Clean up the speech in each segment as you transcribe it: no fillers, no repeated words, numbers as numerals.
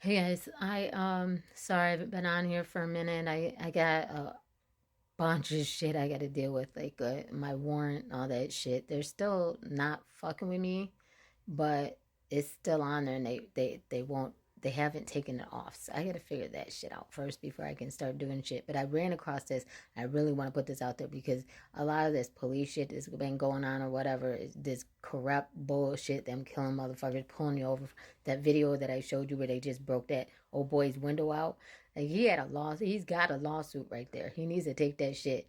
Hey guys, I sorry I haven't been on here for a minute. I got a bunch of shit I got to deal with, like my warrant and all that shit. They're still not fucking with me, but it's still on there, and they won't they haven't taken it off. So I got to figure that shit out first before I can start doing shit. But I ran across this. I really want to put this out there because a lot of this police shit has been going on or whatever. Is this corrupt bullshit, them killing motherfuckers, pulling you over. That video that I showed you where they just broke that old boy's window out. Like he's got a lawsuit right there. He needs to take that shit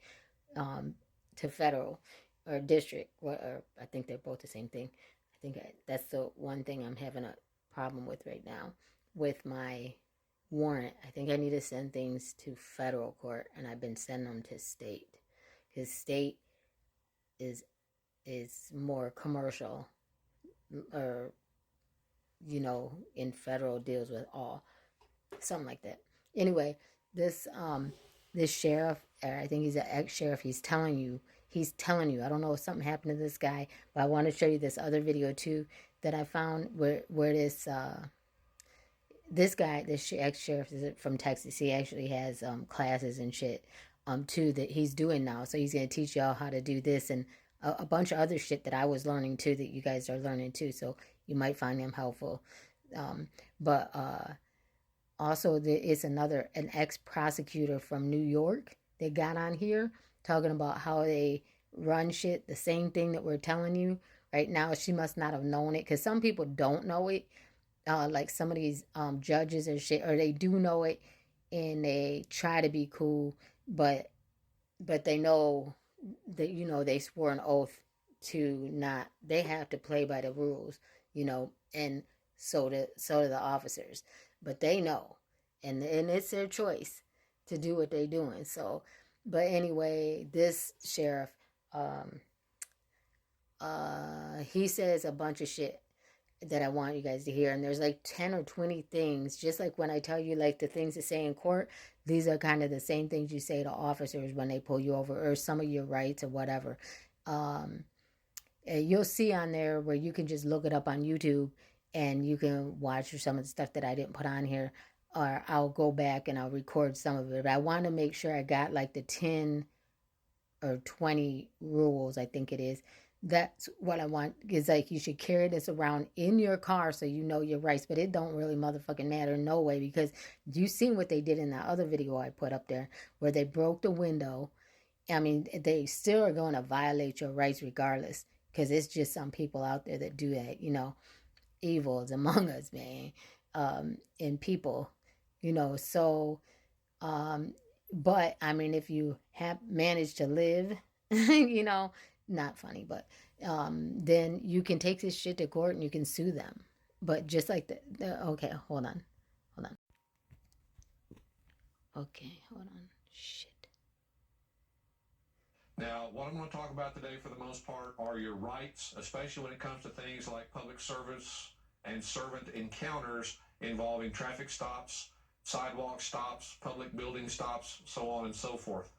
um, to federal or district, or I think they're both the same thing. That's the one thing I'm having a problem with right now with my warrant. I think I need to send things to federal court, and I've been sending them to state because state is more commercial, or in federal deals with all, something like that. Anyway, this this sheriff, or I think he's an ex-sheriff, he's telling you, I don't know if something happened to this guy, but I want to show you this other video too that I found where this guy, this ex-sheriff, is from Texas. He actually has classes and shit too that he's doing now. So he's gonna teach y'all how to do this and a bunch of other shit that I was learning too, that you guys are learning too. So you might find him helpful. But Also, there is an ex-prosecutor from New York that got on here talking about how they run shit, the same thing that we're telling you right now. She must not have known it because some people don't know it. Like some of these judges or shit, or they do know it and they try to be cool, but they know that they swore an oath to not. They have to play by the rules, and so do the officers, but they know, and it's their choice to do what they're doing. So, but anyway, this sheriff, um, he says a bunch of shit that I want you guys to hear. And there's like 10 or 20 things, just like when I tell you like the things to say in court, these are kind of the same things you say to officers when they pull you over, or some of your rights or whatever. Um, you'll see on there where you can just look it up on YouTube and you can watch some of the stuff that I didn't put on here. Or I'll go back and I'll record some of it. But I want to make sure I got like the 10 or 20 rules, I think it is. That's what I want. Is like you should carry this around in your car so you know your rights, but it don't really motherfucking matter no way, because you seen what they did in that other video I put up there where they broke the window. I mean, they still are going to violate your rights regardless, because it's just some people out there that do that. Evil is among us, man. And people, so but I mean, if you have managed to live, you know, not funny, but then you can take this shit to court and you can sue them. But just like okay, hold on, hold on. Okay, hold on. Shit. Now, what I'm going to talk about today for the most part are your rights, especially when it comes to things like public service and servant encounters involving traffic stops, sidewalk stops, public building stops, so on and so forth.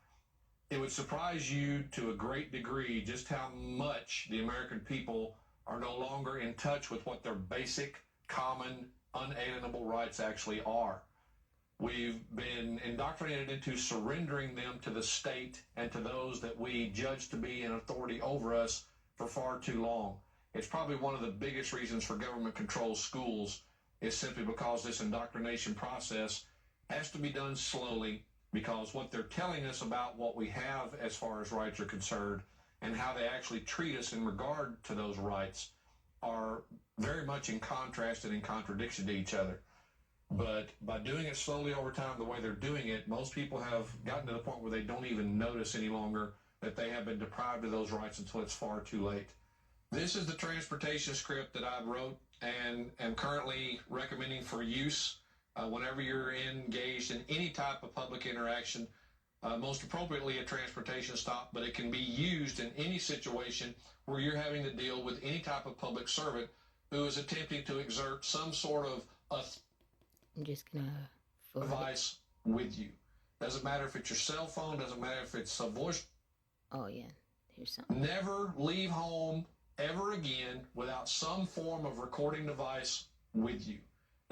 It would surprise you to a great degree just how much the American people are no longer in touch with what their basic, common, unalienable rights actually are. We've been indoctrinated into surrendering them to the state and to those that we judge to be in authority over us for far too long. It's probably one of the biggest reasons for government-controlled schools is simply because this indoctrination process has to be done slowly, because what they're telling us about what we have as far as rights are concerned and how they actually treat us in regard to those rights are very much in contrast and in contradiction to each other. But by doing it slowly over time, the way they're doing it, most people have gotten to the point where they don't even notice any longer that they have been deprived of those rights until it's far too late. This is the transportation script that I wrote and am currently recommending for use whenever you're engaged in any type of public interaction, most appropriately a transportation stop, but it can be used in any situation where you're having to deal with any type of public servant who is attempting to exert some sort of I'm just gonna device with you. Doesn't matter if it's your cell phone, doesn't matter if it's a voice. Oh yeah, here's something. Never leave home ever again without some form of recording device with you.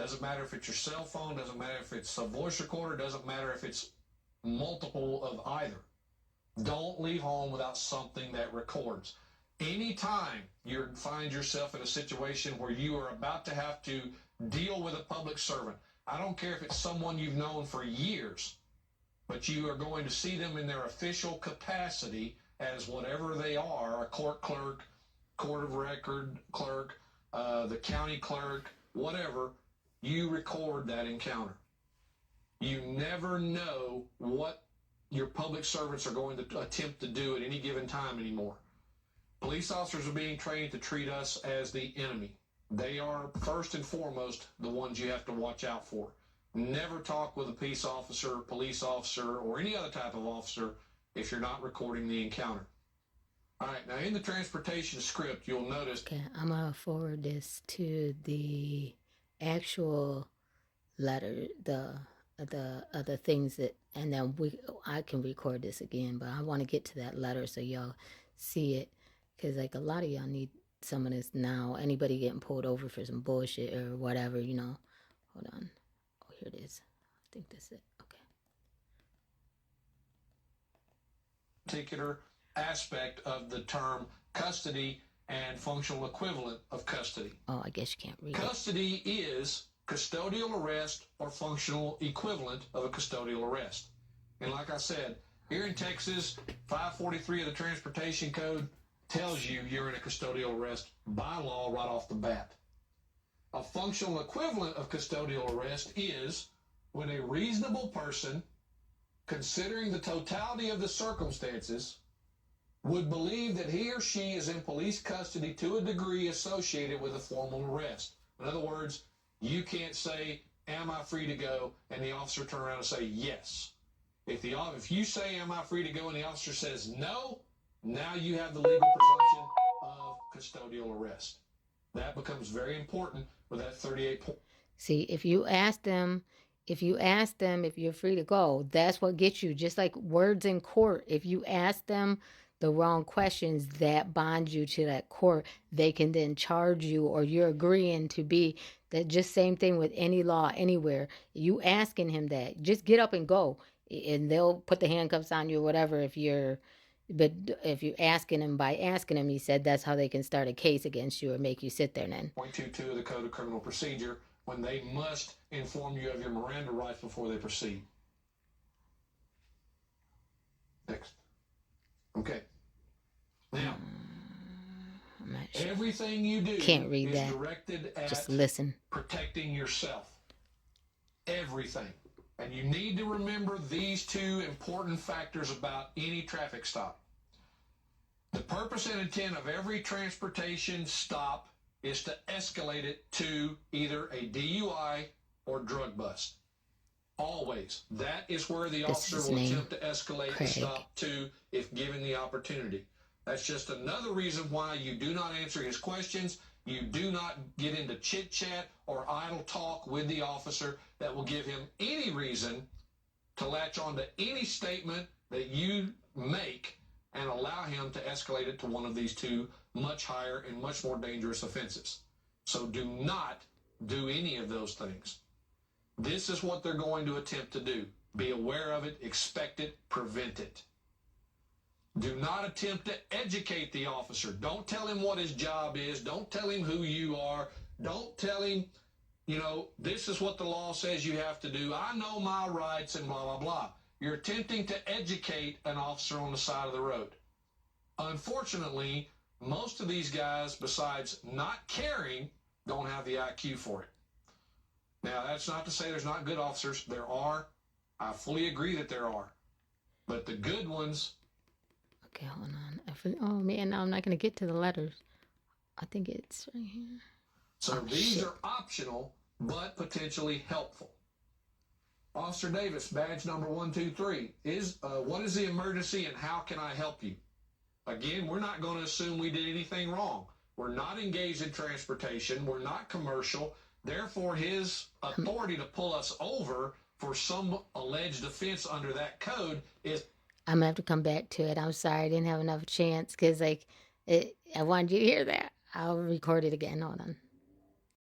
Doesn't matter if it's your cell phone, doesn't matter if it's a voice recorder, doesn't matter if it's multiple of either. Don't leave home without something that records. Anytime you find yourself in a situation where you are about to have to deal with a public servant, I don't care if it's someone you've known for years, but you are going to see them in their official capacity as whatever they are, a court clerk, court of record clerk, the county clerk, whatever, you record that encounter. You never know what your public servants are going to attempt to do at any given time anymore. Police officers are being trained to treat us as the enemy. They are first and foremost the ones you have to watch out for. Never talk with a peace officer, police officer, or any other type of officer if you're not recording the encounter. All right, now in the transportation script, you'll notice... Okay, I'm going to forward this to the actual letter, the other things that, and then I can record this again, but I want to get to that letter so y'all see it, because like a lot of y'all need some of this now. Anybody getting pulled over for some bullshit or whatever, you know. Hold on. Oh, here it is. I think that's it. Okay. Particular aspect of the term custody and functional equivalent of custody. Oh, I guess you can't read Custody is custodial arrest or functional equivalent of a custodial arrest. And like I said, here in Texas, 543 of the Transportation Code tells you you're in a custodial arrest by law right off the bat. A functional equivalent of custodial arrest is when a reasonable person, considering the totality of the circumstances, would believe that he or she is in police custody to a degree associated with a formal arrest. In other words, you can't say, am I free to go? And the officer turn around and say, yes. If you say, am I free to go? And the officer says, no, now you have the legal presumption of custodial arrest. That becomes very important with that 38 point. See, if you ask them if you're free to go, that's what gets you. Just like words in court, if you ask them the wrong questions, that bonds you to that court. They can then charge you, or you're agreeing to be that. Just same thing with any law anywhere. You asking him that, just get up and go, and they'll put the handcuffs on you or whatever. But if you're asking him, he said that's how they can start a case against you or make you sit there then. 0.22 of the Code of Criminal Procedure, when they must inform you of your Miranda rights before they proceed. Next. Okay. Now, I'm not sure. Everything you do Can't read is that. Directed at just listen. Protecting yourself. Everything. And you need to remember these two important factors about any traffic stop. The purpose and intent of every transportation stop is to escalate it to either a DUI or drug bust. Always. That is where the officer will attempt to escalate the stop to if given the opportunity. That's just another reason why you do not answer his questions. You do not get into chit-chat or idle talk with the officer that will give him any reason to latch on to any statement that you make and allow him to escalate it to one of these two much higher and much more dangerous offenses. So do not do any of those things. This is what they're going to attempt to do. Be aware of it, expect it, prevent it. Do not attempt to educate the officer. Don't tell him what his job is. Don't tell him who you are. Don't tell him, this is what the law says you have to do. I know my rights and blah, blah, blah. You're attempting to educate an officer on the side of the road. Unfortunately, most of these guys, besides not caring, don't have the IQ for it. Now, that's not to say there's not good officers. There are. I fully agree that there are. But the good ones... Okay, hold on. Oh, man, now I'm not going to get to the letters. I think it's right here. So these are optional, but potentially helpful. Officer Davis, badge number 123. What is the emergency and how can I help you? Again, we're not going to assume we did anything wrong. We're not engaged in transportation. We're not commercial. Therefore, his authority to pull us over for some alleged offense under that code is... I'm going to have to come back to it. I'm sorry I didn't have enough chance because I wanted you to hear that. I'll record it again. Hold on.